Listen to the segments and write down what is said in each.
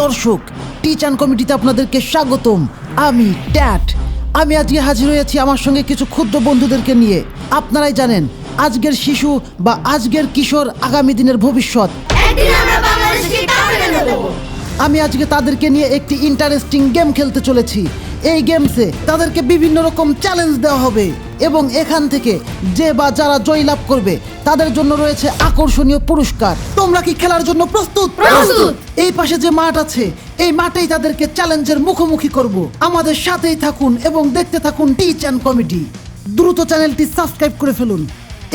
দর্শক, টিচার কমিটিতে আপনাদেরকে স্বাগতম। আমি ট্যাট। আমি আজকে হাজির হয়েছি আমার সঙ্গে কিছু ক্ষুদ্র বন্ধুদেরকে নিয়ে। আপনারাই জানেন আজকের শিশু বা আজকের কিশোর আগামী দিনের ভবিষ্যৎ। আমি আজকে তাদেরকে নিয়ে একটি ইন্টারেস্টিং গেম খেলতে চলেছি। এই গেমসে তাদেরকে বিভিন্ন রকম চ্যালেঞ্জ দেওয়া হবে এবং এখান থেকে যে বা যারা জয় লাভ করবে তাদের জন্য রয়েছে আকর্ষণীয় পুরস্কার। তোমরা কি খেলার জন্য প্রস্তুত? এই পাশে যে মাঠ আছে এই মাঠেই তাদেরকে চ্যালেঞ্জের মুখোমুখি করব। আমাদের সাথেই থাকুন এবং দেখতে থাকুন টিচার কমিটি। দ্রুত চ্যানেলটি সাবস্ক্রাইব করে ফেলুন।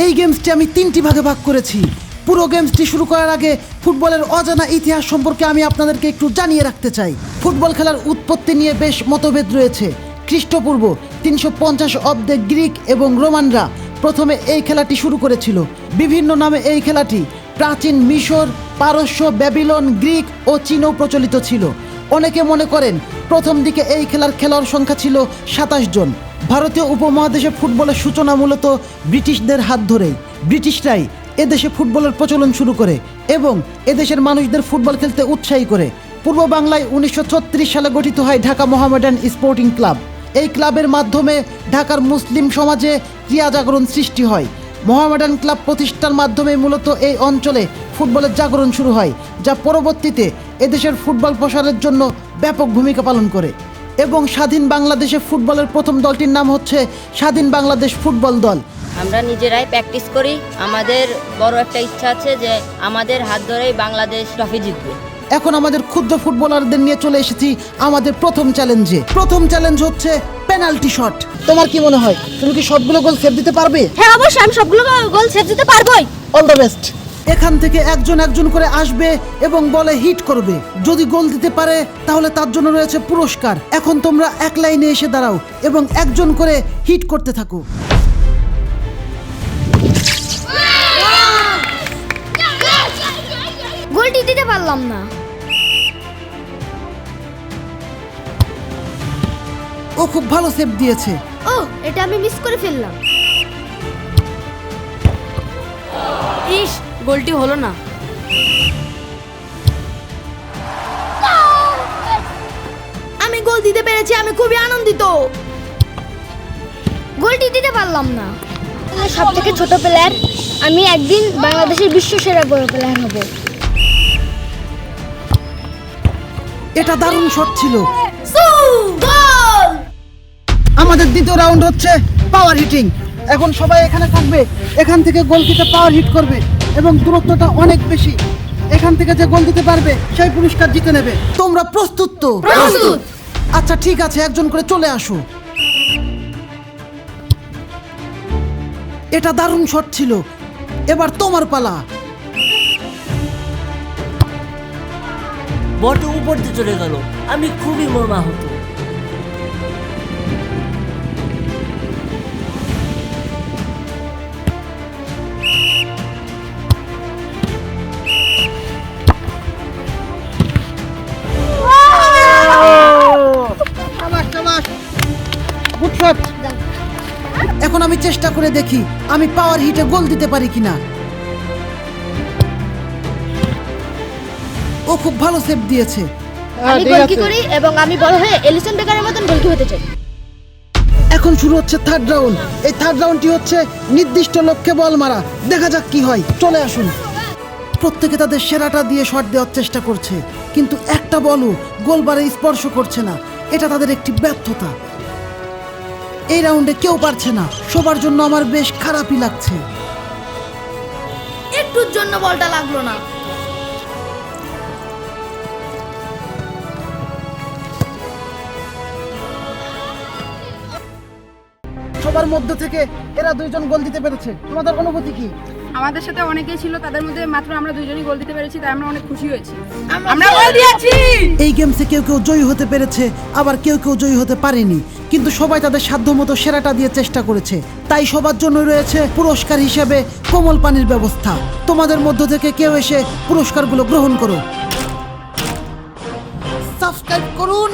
এই গেমসটি আমি 3টি ভাগে ভাগ করেছি। পুরো গেমসটি শুরু করার আগে ফুটবলের অজানা ইতিহাস সম্পর্কে আমি আপনাদেরকে একটু জানিয়ে রাখতে চাই। ফুটবল খেলার উৎপত্তি নিয়ে বেশ মতভেদ রয়েছে। খ্রিস্টপূর্ব 350 অব্দে গ্রিক এবং রোমানরা প্রথমে এই খেলাটি শুরু করেছিল। বিভিন্ন নামে এই খেলাটি প্রাচীন মিশর, পারস্য, ব্যাবিলন, গ্রিক ও চীনেও প্রচলিত ছিল। অনেকে মনে করেন প্রথম দিকে এই খেলার খেলোয়াড় সংখ্যা ছিল 27 জন। ভারতীয় উপমহাদেশে ফুটবলের সূচনা মূলত ব্রিটিশদের হাত ধরেই। ব্রিটিশরাই এদেশে ফুটবলের প্রচলন শুরু করে এবং এদেশের মানুষদের ফুটবল খেলতে উৎসাহী করে। পূর্ব বাংলায় 1936 সালে গঠিত হয় ঢাকা মোহামেডান স্পোর্টিং ক্লাব। এই ক্লাবের মাধ্যমে ঢাকার মুসলিম সমাজে ক্রিয়া জাগরণ সৃষ্টি হয়। মোহামেডান ক্লাব প্রতিষ্ঠার মাধ্যমে মূলত এই অঞ্চলে ফুটবলের জাগরণ শুরু হয়, যা পরবর্তীতে এদেশের ফুটবল প্রসারের জন্য ব্যাপক ভূমিকা পালন করে। এবং স্বাধীন বাংলাদেশে ফুটবলের প্রথম দলটির নাম হচ্ছে স্বাধীন বাংলাদেশ ফুটবল দল। আমরা নিজেরাই প্র্যাকটিস করি। আমাদের বড় একটা ইচ্ছা আছে যে আমাদের হাত ধরেই বাংলাদেশ ট্রফি জিতবে। এখন আমাদের ক্ষুদ্র ফুটবলারদের নিয়ে চলে এসেছি আমাদের প্রথম চ্যালেঞ্জে। প্রথম চ্যালেঞ্জ হচ্ছে পেনাল্টি শট। তোমার কি মনে হয় তুমি কি সবগুলো গোল সেভ দিতে পারবে? হ্যাঁ, অবশ্যই আমি সবগুলো গোল সেভ দিতে পারবোই। All the best. এখান থেকে একজন একজন করে আসবে এবং বলে হিট করবে। যদি গোল দিতে পারে তাহলে তার জন্য রয়েছে পুরস্কার। এখন তোমরা এক লাইনে এসে দাঁড়াও এবং একজন করে হিট করতে থাকো। গোলটি দিতে পারলাম না। ও খুব ভালো সেভ দিয়েছে। ও, এটা আমি মিস করে ফেললাম। ইস, গোলটি হলো না। আমি গোল দিতে পেরেছি, আমি খুবই আনন্দিত। গোলটি দিতে পারলাম না। সবথেকে ছোট প্লেয়ার, আমি একদিন বাংলাদেশের বিশ্ব সেরা বড় প্লেয়ার হব। এটা দারুণ শট ছিল। গোল! আমাদের দ্বিতীয় রাউন্ড হচ্ছে পাওয়ার হিটিং। এখন সবাই এখানে থাকবে, এখান থেকে গোল দিতে পাওয়ার হিট করবে এবং দূরত্বটা অনেক বেশি। এখান থেকে যে গোল দিতে পারবে সেই পুরস্কার জিতে নেবে। তোমরা প্রস্তুত তো? প্রস্তুত। আচ্ছা ঠিক আছে, একজন করে চলে আসো। এটা দারুণ শট ছিল। এবার তোমার পালা। বলটা উপর দিয়ে চলে গেল। আমি খুবই মর্মাহত। Good shot. এখন আমি চেষ্টা করে দেখি আমি পাওয়ার হিটে গোল দিতে পারি কিনা। ও খুব ভালো সেভ দিয়েছে। আমি গোলকি করি এবং আমি বড় হয়ে এলিসন বেকারের মতন গোলকি হতে চাই। এখন শুরু হচ্ছে থার্ড রাউন্ড। এই থার্ড রাউন্ডটি হচ্ছে নির্দিষ্ট লক্ষ্যে বল মারা। দেখা যাক কি হয়। চলে আসুন। প্রত্যেকে তাদের সেরাটা দিয়ে শট দেওয়ার চেষ্টা করছে, কিন্তু একটা বলও গোলবারে স্পর্শ করছে না। এটা তাদের একটি ব্যর্থতা। এই রাউন্ডে কেউ পারছে না। সবার জন্য আমার বেশ খারাপই লাগছে। একটুর জন্য বলটা লাগলো না। সবার মধ্য থেকে এরা দুইজন গোল দিতে পেরেছে। তোমাদের অনুভূতি কি? আমাদের সাথে অনেকেই ছিল, তাদের মধ্যে মাত্র আমরা দুইজনই গোল দিতে পেরেছি, তাই আমরা অনেক খুশি হয়েছি। আমরা গোল দিয়েছি। এই গেমসে কেউ কেউ জয়ী হতে পেরেছে, আবার কেউ কেউ জয়ী হতে পারেনি, কিন্তু সবাই তাদের সাধ্যমতো সেরাটা দিয়ে চেষ্টা করেছে। তাই সবার জন্য রয়েছে পুরস্কার হিসেবে কোমল পানির ব্যবস্থা। তোমাদের মধ্য থেকে কেউ এসে পুরস্কারগুলো গ্রহণ করো। সাবস্ক্রাইব করুন।